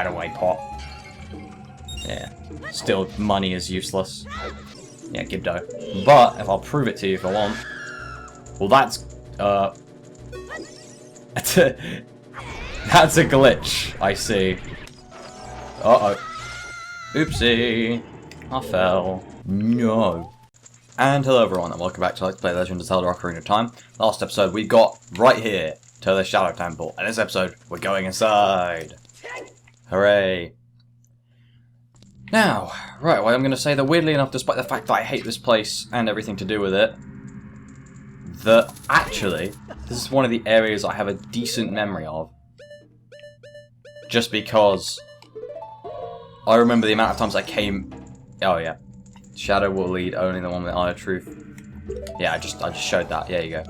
away, pot. Yeah. Still, money is useless. Yeah, Gibdo. But, if I'll prove it to you if I want... Well, that's... That's a glitch, I see. Uh-oh. Oopsie. I fell. No. And hello everyone, and welcome back to Let's Play Legend of Zelda Ocarina of Time. Last episode we got right here to the Shadow Temple, and this episode we're going inside. Hooray. Now, right, well I'm going to say that weirdly enough, despite the fact that I hate this place and everything to do with it, that actually, this is one of the areas I have a decent memory of. Just because I remember the amount of times I came... Oh yeah. Shadow will lead only the one with the Eye of Truth. Yeah, I just showed that. Yeah, you go.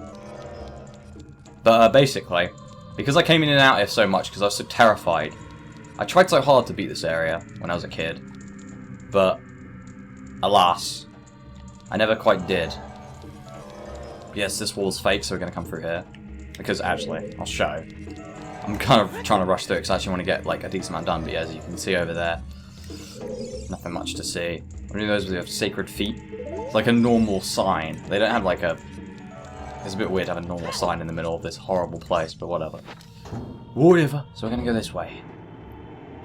But basically, because I came in and out here so much because I was so terrified, I tried so hard to beat this area when I was a kid. But, alas, I never quite did. Yes, this wall's fake, so we're going to come through here. Because actually, I'll show. I'm kind of trying to rush through it because I actually want to get like a decent amount done. But yeah, as you can see over there, nothing much to see. One of those with sacred feet. It's like a normal sign. They don't have like a... It's a bit weird to have a normal sign in the middle of this horrible place, but whatever. Whatever. So we're going to go this way.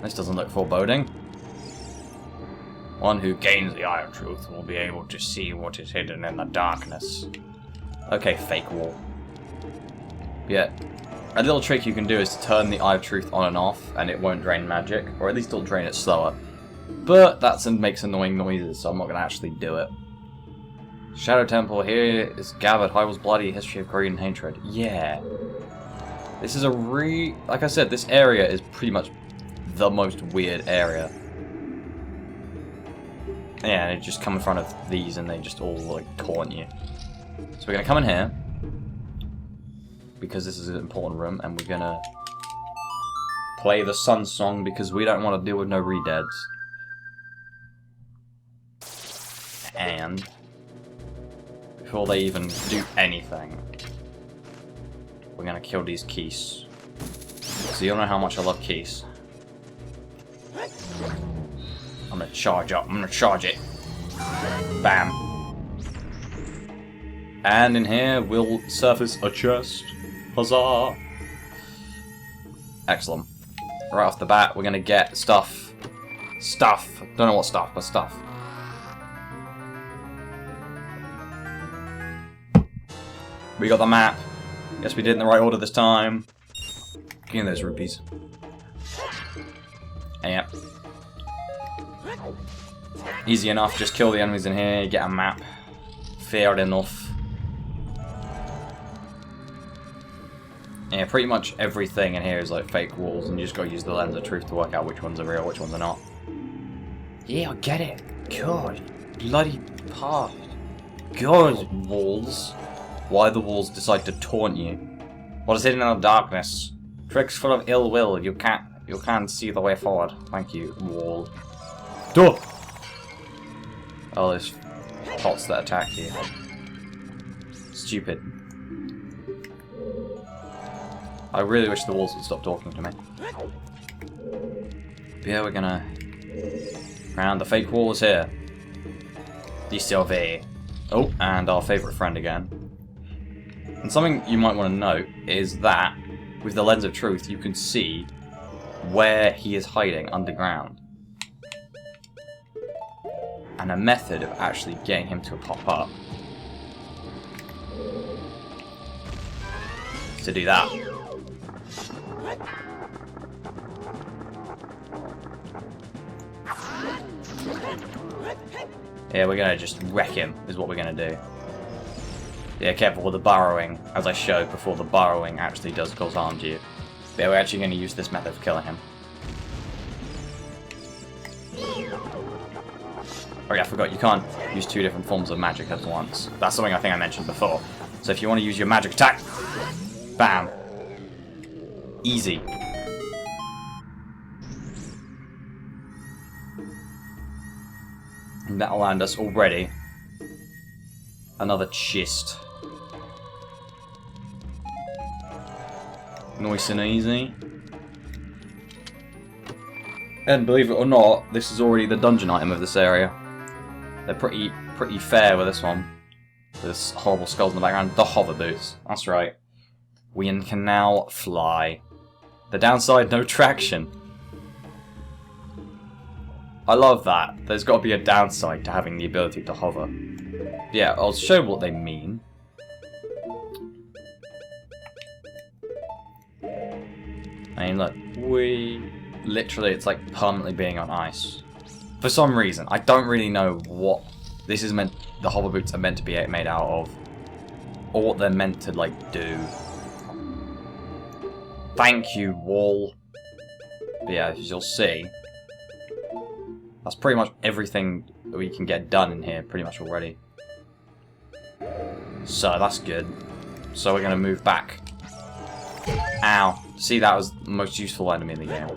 This doesn't look foreboding. One who gains the Eye of Truth will be able to see what is hidden in the darkness. Okay, fake wall. Yeah. A little trick you can do is to turn the Eye of Truth on and off, and it won't drain magic, or at least it'll drain it slower. But that makes annoying noises, so I'm not going to actually do it. Shadow Temple, here is gathered Hyrule's bloody history of greed and hatred. Yeah. This is a like I said, this area is pretty much the most weird area. Yeah, and you just come in front of these and they just all like taunt you. So we're going to come in here, because this is an important room, and we're going to play the Sun Song because we don't want to deal with no re-deads. And before they even do anything, we're going to kill these keys. So you don't know how much I love keys. I'm going to charge up. I'm going to charge it. Bam. And in here will surface a chest. Huzzah! Excellent. Right off the bat, we're going to get stuff. Stuff. Don't know what stuff, but stuff. We got the map. Guess we did it in the right order this time. Give me those rupees. And yep. Easy enough, just kill the enemies in here, you get a map. Fair enough. Yeah, pretty much everything in here is like fake walls, and you just gotta use the lens of truth to work out which ones are real, which ones are not. Yeah, I get it. God. Bloody part. God, walls. Why the walls decide to taunt you. What is hidden in the darkness? Tricks full of ill will. You can't see the way forward. Thank you, wall. Duh! Oh, there's pots that attack you. Stupid. I really wish the walls would stop talking to me. But yeah, we're gonna... And the fake wall is here. DCLV. Oh, and our favourite friend again. And something you might want to note is that, with the lens of truth, you can see where he is hiding underground. And a method of actually getting him to pop up. To do that. Yeah, we're gonna just wreck him, is what we're gonna do. Yeah, careful with the burrowing, as I showed before, the burrowing actually does cause harm to you. But yeah, we're actually gonna use this method of killing him. Oh yeah, I forgot, you can't use two different forms of magic at once. That's something I think I mentioned before. So if you want to use your magic attack, bam. Easy. And that'll land us already another chest. Nice and easy. And believe it or not, this is already the dungeon item of this area. They're pretty fair with this one. This horrible skulls in the background. The hover boots. That's right. We can now fly. The downside, no traction. I love that. There's got to be a downside to having the ability to hover. Yeah, I'll show what they mean. I mean, look, literally, it's like permanently being on ice. For some reason, I don't really know what this is meant. The hover boots are meant to be made out of, or what they're meant to like do. Thank you, wall. But yeah, as you'll see, that's pretty much everything that we can get done in here, pretty much already. So that's good. So we're gonna move back. Ow. See, that was the most useful enemy in the game.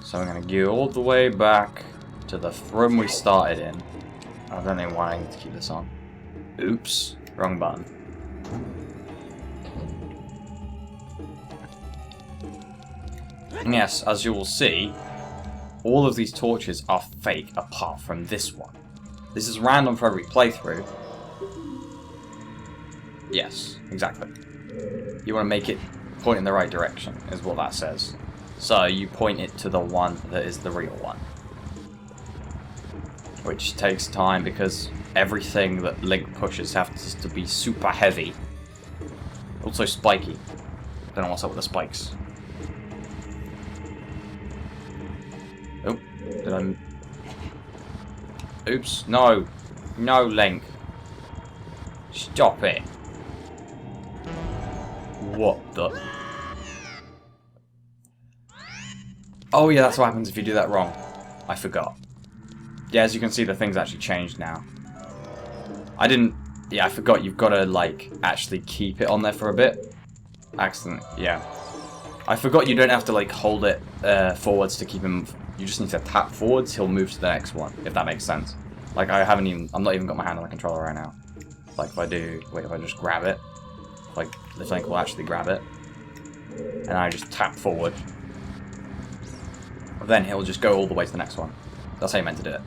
So I'm going to go all the way back to the room we started in. I don't know why I need to keep this on. Oops. Wrong button. And yes, as you will see, all of these torches are fake apart from this one. This is random for every playthrough. Yes, exactly. You want to make it point in the right direction, is what that says. So you point it to the one that is the real one. Which takes time because everything that Link pushes has to be super heavy. Also spiky. Don't know what's up with the spikes. Oh, did I... Oops, no. No, Link. Stop it. What the... Oh yeah, that's what happens if you do that wrong. I forgot. Yeah, as you can see, the thing's actually changed now. I didn't... Yeah, I forgot you've got to, like, actually keep it on there for a bit. Accident, yeah. I forgot you don't have to, like, hold it forwards to keep him... You just need to tap forwards, he'll move to the next one, if that makes sense. Like, I'm not even got my hand on the controller right now. Like, if I do... Wait, if I just grab it... Like, the Link will actually grab it. And I just tap forward. Then he'll just go all the way to the next one. That's how you meant to do it.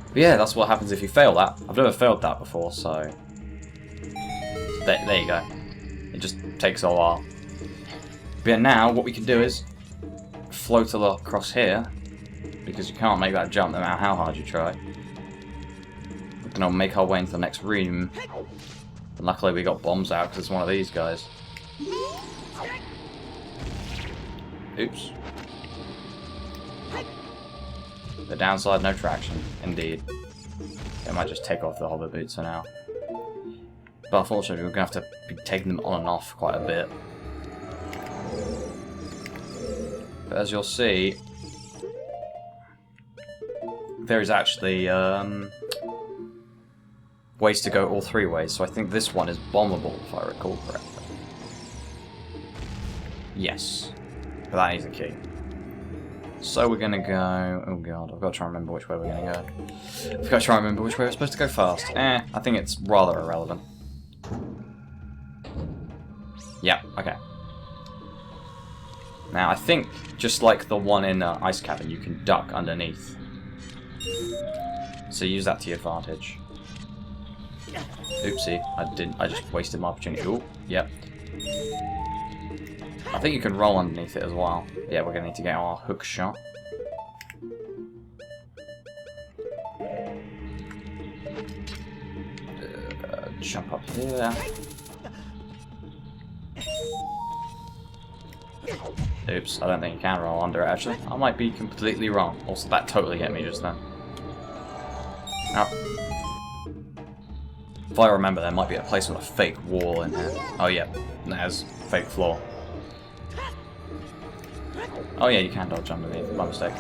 But yeah, that's what happens if you fail that. I've never failed that before, so... There you go. It just takes a while. But yeah, now, what we can do is... float across here. Because you can't make that jump no matter how hard you try. We're gonna make our way into the next room. And luckily we got bombs out because it's one of these guys. Oops. The downside, no traction. Indeed. I might just take off the hover boots for now. But unfortunately we're going to have to be taking them on and off quite a bit. But as you'll see, there is actually ways to go all three ways, so I think this one is bombable, if I recall correctly. Yes. But that is a key. So we're gonna go... Oh god, I've got to try and remember which way we're gonna go. I've got to try and remember which way we're supposed to go first. I think it's rather irrelevant. Yeah, okay. Now, I think, just like the one in Ice Cavern, you can duck underneath. So use that to your advantage. Oopsie, I just wasted my opportunity. Ooh, yep. I think you can roll underneath it as well. Yeah, we're gonna need to get our hook shot. Jump up here. Oops, I don't think you can roll under it actually. I might be completely wrong. Also, that totally hit me just then. Oh. If I remember, there might be a place with a fake wall in here. Oh yeah, there's fake floor. Oh yeah, you can dodge underneath, my mistake.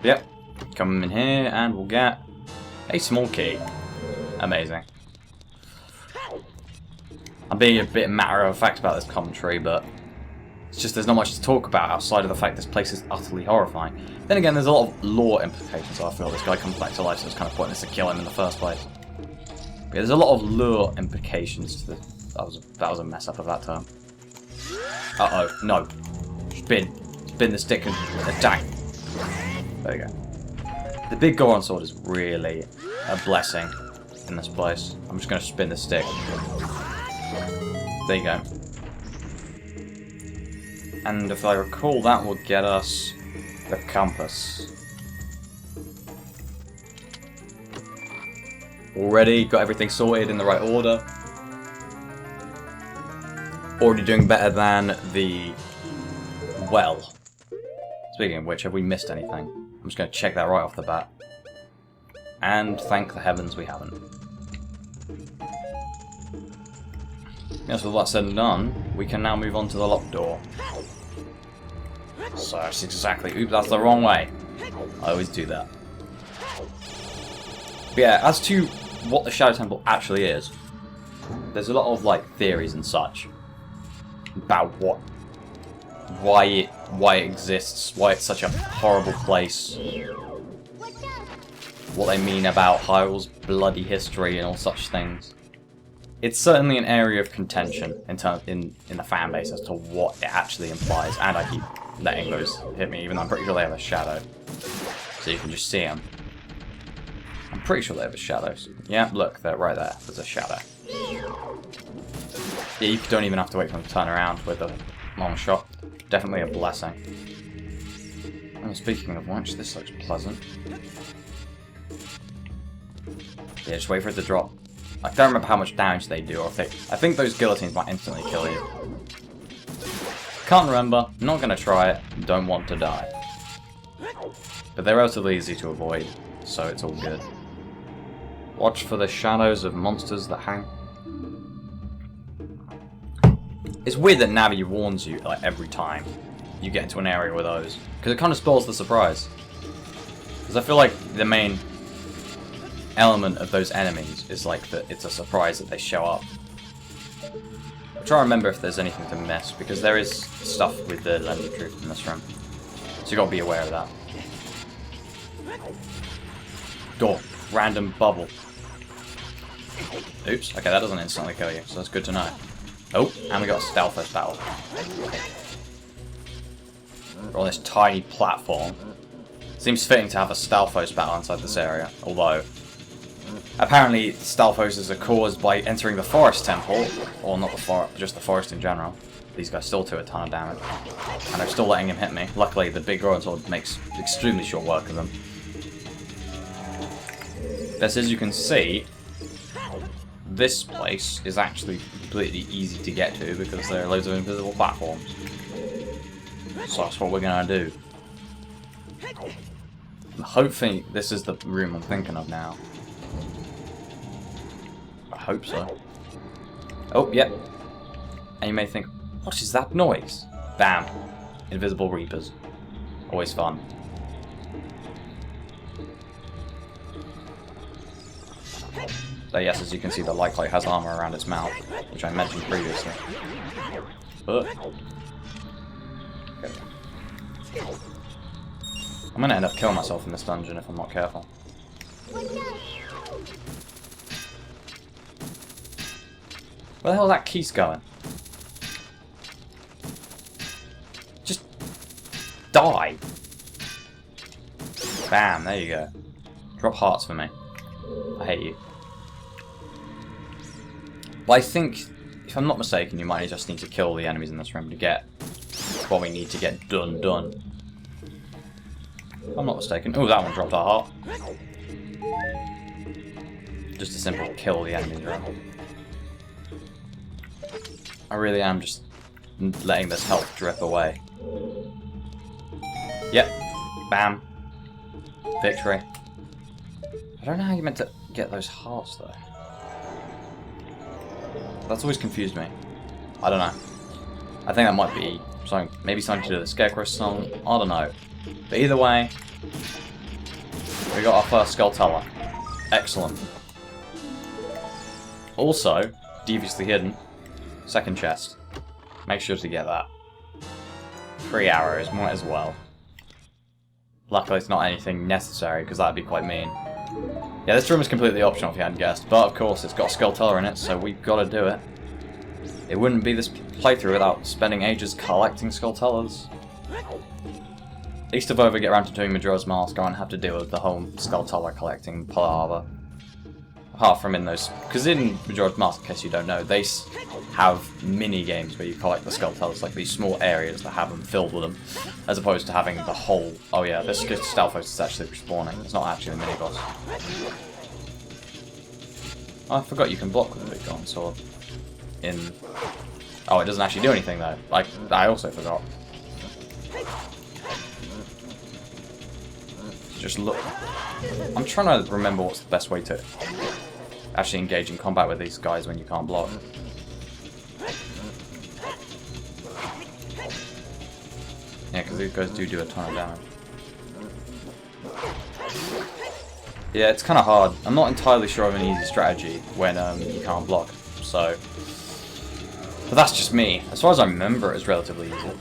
Yep, come in here and we'll get a small key. Amazing. I'm being a bit matter of fact about this commentary, but it's just there's not much to talk about outside of the fact this place is utterly horrifying. Then again, there's a lot of lore implications, so I feel this guy comes back to life, so it's kind of pointless to kill him in the first place. But there's a lot of lore implications to this. That was a mess up of that term. Uh-oh, no. Spin. spin the stick and attack. There you go. The big Goron sword is really a blessing in this place. I'm just going to spin the stick. There you go. And if I recall, that will get us the compass. Already got everything sorted in the right order. Already doing better than the well. Speaking of which, have we missed anything? I'm just going to check that right off the bat. And thank the heavens we haven't. Yes, with that said and done, we can now move on to the locked door. So that's exactly... Oops, that's the wrong way. I always do that. But yeah, as to what the Shadow Temple actually is, there's a lot of like theories and such about why it exists, why it's such a horrible place, what they mean about Hyrule's bloody history and all such things. It's certainly an area of contention in the fan base as to what it actually implies, and I keep letting those hit me, even though I'm pretty sure they have a shadow. So you can just see them. I'm pretty sure they have a shadow. Yeah, look, they're right there. There's a shadow. Yeah, you don't even have to wait for them to turn around with a long shot. Definitely a blessing. And speaking of which, this looks pleasant. Yeah, just wait for it to drop. I don't remember how much damage they do, or if they... I think those guillotines might instantly kill you. Can't remember, not gonna try it, don't want to die. But they're relatively easy to avoid, so it's all good. Watch for the shadows of monsters that hang. It's weird that Navi warns you like every time you get into an area with those, because it kind of spoils the surprise. Because I feel like the main element of those enemies is like that it's a surprise that they show up. I'm trying to remember if there's anything to miss, because there is stuff with the lens of truth in this room, so you gotta be aware of that. Door, random bubble. Oops, okay, that doesn't instantly kill you, so that's good to know. Oh, and we got a Stealthos battle. We're on this tiny platform. Seems fitting to have a Stealthos battle inside this area, although apparently Stealthoses are caused by entering the Forest Temple, or not the forest, just the forest in general. These guys still do a ton of damage, and they're still letting him hit me. Luckily, the big Goron sword makes extremely short work of them. As you can see, this place is actually completely easy to get to because there are loads of invisible platforms. So that's what we're gonna do. I'm hoping this is the room I'm thinking of now. I hope so. Oh, yep. And you may think, what is that noise? Bam. Invisible Reapers. Always fun. So yes, as you can see, the Light Cloak has armor around its mouth, which I mentioned previously. Okay. I'm gonna end up killing myself in this dungeon if I'm not careful. Where the hell is that Keys going? Just die. Bam, there you go. Drop hearts for me. I hate you. But I think, if I'm not mistaken, you might just need to kill the enemies in this room to get what we need to get done. If I'm not mistaken. Oh, that one dropped our heart. Just to simply kill the enemies, right? I really am just letting this health drip away. Yep. Bam. Victory. I don't know how you meant to get those hearts, though. That's always confused me. I don't know. I think that might be something, maybe something to do with the Scarecrow song. I don't know. But either way, we got our first Skulltula. Excellent. Also, deviously hidden, second chest. Make sure to get that. 3 arrows, might as well. Luckily it's not anything necessary, because that'd be quite mean. Yeah, this room is completely optional if you hadn't guessed, but of course it's got a Skulltula in it, so we've got to do it. It wouldn't be this playthrough without spending ages collecting Skulltulas. At least if I ever get around to doing Majora's Mask, I won't have to deal with the whole Skulltula collecting palaver. Apart from in those... Because in Majora's Mask, in case you don't know, they have mini-games where you collect the Skulltulas, like these small areas that have them filled with them, as opposed to having the whole... Oh yeah, this stealth host is actually respawning. It's not actually a mini-boss. Oh, I forgot you can block with a big golden sword. In... Oh, it doesn't actually do anything though. Like, I also forgot. Just look. I'm trying to remember what's the best way to actually engage in combat with these guys when you can't block. Yeah, because these guys do a ton of damage. Yeah, it's kind of hard. I'm not entirely sure of an easy strategy when you can't block. So, but that's just me. As far as I remember, it's relatively easy.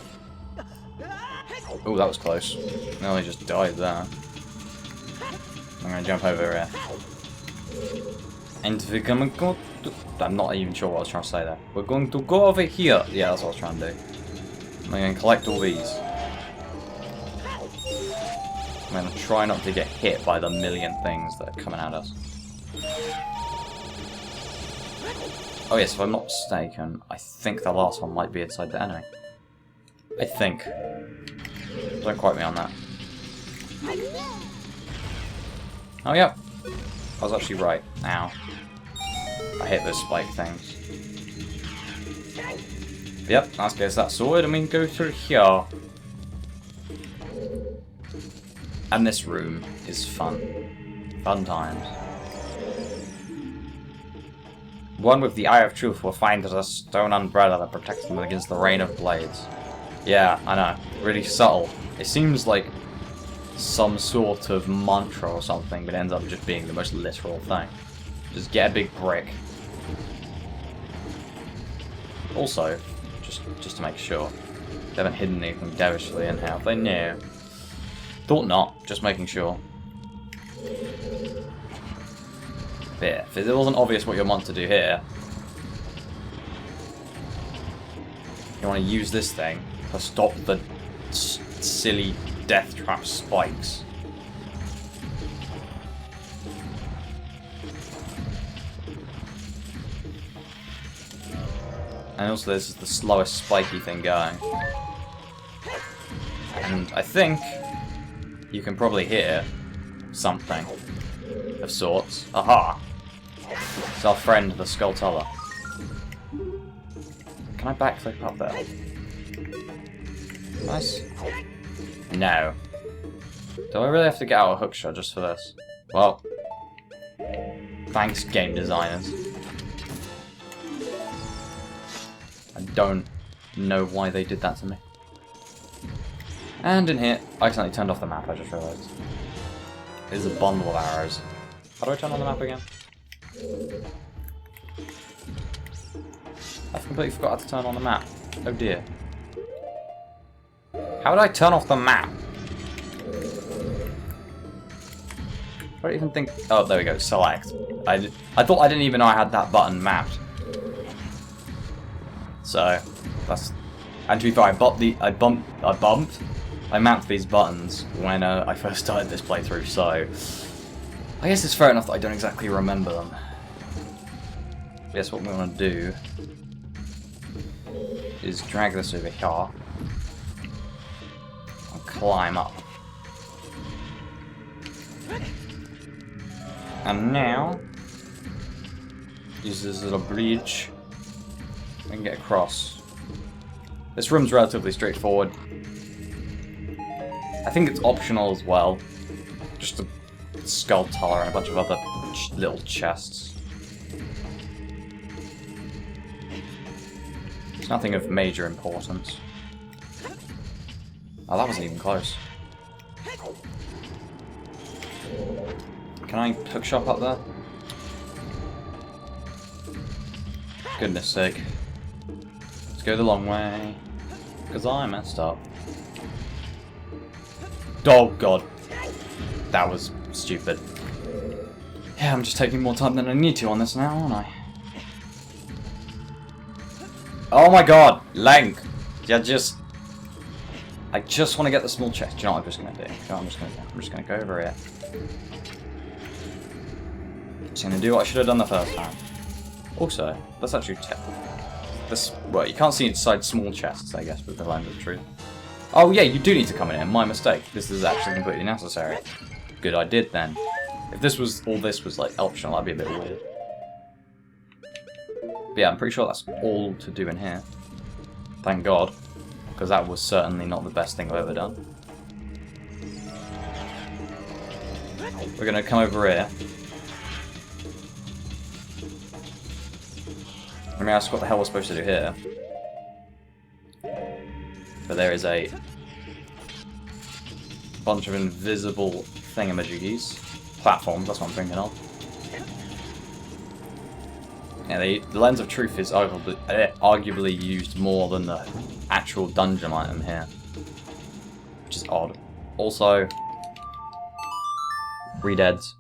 Oh, that was close. Nearly just died there. I'm gonna jump over here. And we're gonna go to... I'm not even sure what I was trying to say there. We're going to go over here. Yeah, that's what I was trying to do. I'm gonna collect all these. I'm gonna try not to get hit by the million things that are coming at us. Oh yes, if I'm not mistaken, I think the last one might be inside the enemy. I think. Don't quote me on that. Oh yeah, I was actually right. Ow. I hit those spike things. Yep, let's get that sorted and we can go through here. And this room is fun. Fun times. One with the Eye of Truth will find a stone umbrella that protects them against the rain of blades. Yeah, I know. Really subtle. It seems like some sort of mantra or something, but ends up just being the most literal thing. Just get a big brick. Also, just to make sure, they haven't hidden anything devilishly in here. They knew. Thought not, just making sure. Yeah, if it wasn't obvious what you want to do here, you want to use this thing to stop the silly death trap spikes. And also this is the slowest spiky thing going. And I think you can probably hear something of sorts. Aha! It's our friend the Skulltula. Can I backflip up there? Nice. No. Do I really have to get out a hookshot just for this? Well, thanks, game designers. I don't know why they did that to me. And in here, I accidentally turned off the map, I just realised. There's a bundle of arrows. How do I turn on the map again? I've completely forgot how to turn on the map. Oh dear. How would I turn off the map? I don't even think... Oh, there we go, select. I thought I didn't even know I had that button mapped. So, that's... And to be fair, I mapped these buttons when I first started this playthrough, so... I guess it's fair enough that I don't exactly remember them. I guess what we want to do is drag this over here and climb up. And now, use this little bridge and get across. This room's relatively straightforward. I think it's optional as well. Just a Skulltula and a bunch of other little chests. It's nothing of major importance. Oh, that wasn't even close. Can I hook shop up there? Goodness sake. Let's go the long way. Because I messed up. Oh god. That was stupid. Yeah, I'm just taking more time than I need to on this now, aren't I? Oh my god! Link! You're just... I just want to get the small chest. Do you know what I'm just going to do? You know what I'm just going to go over here. Just going to do what I should have done the first time. Also, let's actually check this. Well, you can't see inside small chests, I guess, with the lens of truth. Oh yeah, you do need to come in here. My mistake. This is actually completely necessary. Good, I did then. If this was all this was like optional, that'd be a bit weird. But yeah, I'm pretty sure that's all to do in here. Thank God, because that was certainly not the best thing I've ever done. We're gonna come over here. Let me ask what the hell we're supposed to do here. But there is a bunch of invisible thingamajiggies. Platforms, that's what I'm thinking of. Yeah, the lens of truth is arguably used more than the actual dungeon item here. Which is odd. Also, Redeads.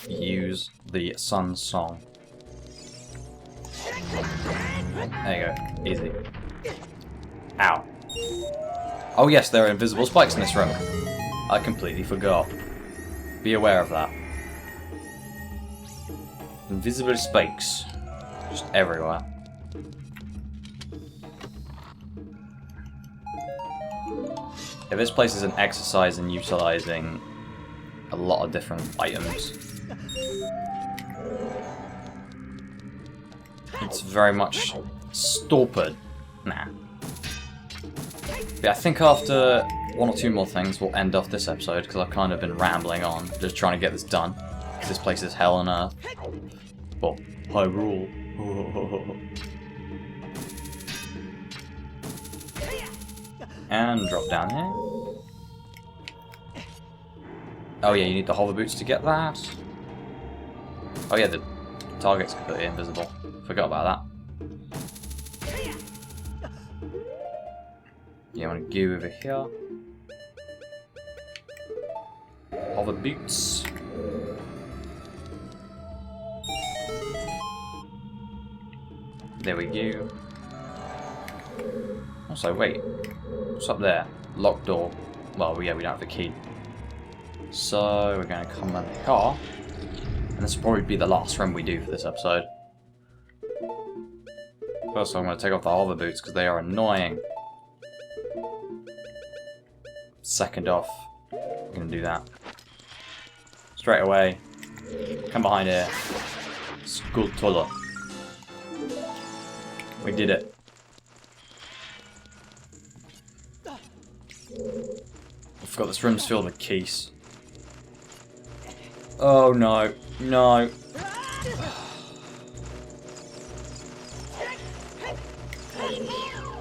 Use the Sun Song. There you go. Easy. Ow. Oh yes, there are invisible spikes in this room. I completely forgot. Be aware of that. Invisible spikes. Just everywhere. Yeah, this place is an exercise in utilizing a lot of different items. It's very much stupid. Nah. But I think after one or two more things we'll end off this episode, because I've kind of been rambling on, just trying to get this done. Because this place is hell on earth. Well, Hyrule. And drop down here. Oh yeah, you need the hover boots to get that. Oh yeah, the target's completely invisible. Forgot about that. Yeah, I want to go over here. Hover boots. There we go. Also, wait. What's up there? Locked door. Well, yeah, we don't have the key. So, we're going to come in here. And this will probably be the last room we do for this episode. First, I'm going to take off the hover boots because they are annoying. Second off, I'm going to do that. Straight away. Come behind here. Skulltuller. We did it. I forgot this room's filled with keys. Oh no, no.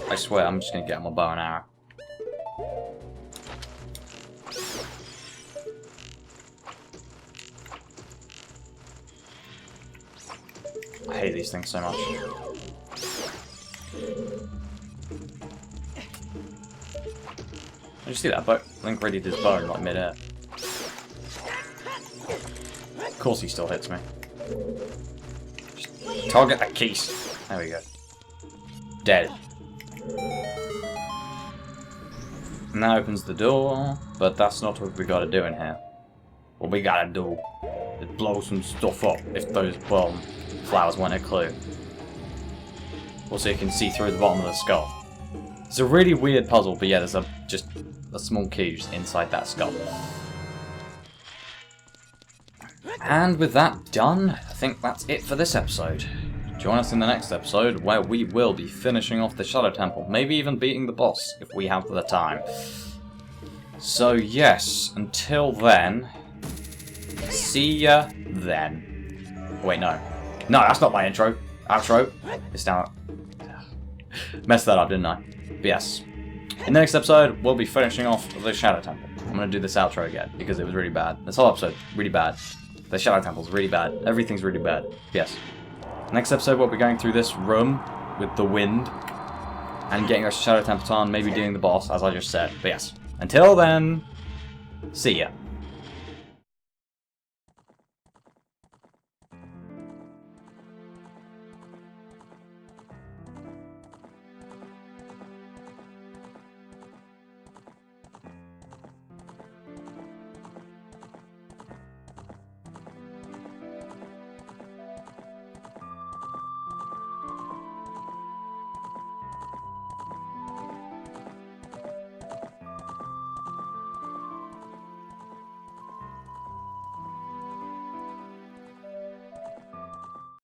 I swear I'm just gonna get my bow and arrow. I hate these things so much. Did you see that? Link readied his bow in like mid-air. Of course he still hits me. Just target that keys. There we go. Dead. And that opens the door, but that's not what we gotta do in here. What we gotta do is blow some stuff up if those flowers weren't a clue. Also, you can see through the bottom of the skull. It's a really weird puzzle, but yeah, there's just a small key just inside that skull. And with that done, I think that's it for this episode. Join us in the next episode, where we will be finishing off the Shadow Temple, maybe even beating the boss, if we have the time. So yes, until then, see ya then. Wait, no. No, that's not my intro. Outro. It's down. Messed that up, didn't I? But yes. In the next episode, we'll be finishing off the Shadow Temple. I'm going to do this outro again, because it was really bad. This whole episode, really bad. The Shadow Temple's really bad. Everything's really bad. Yes. Next episode, we'll be going through this room with the wind, and getting our Shadow Temple on, maybe doing the boss, as I just said. But yes. Until then, see ya.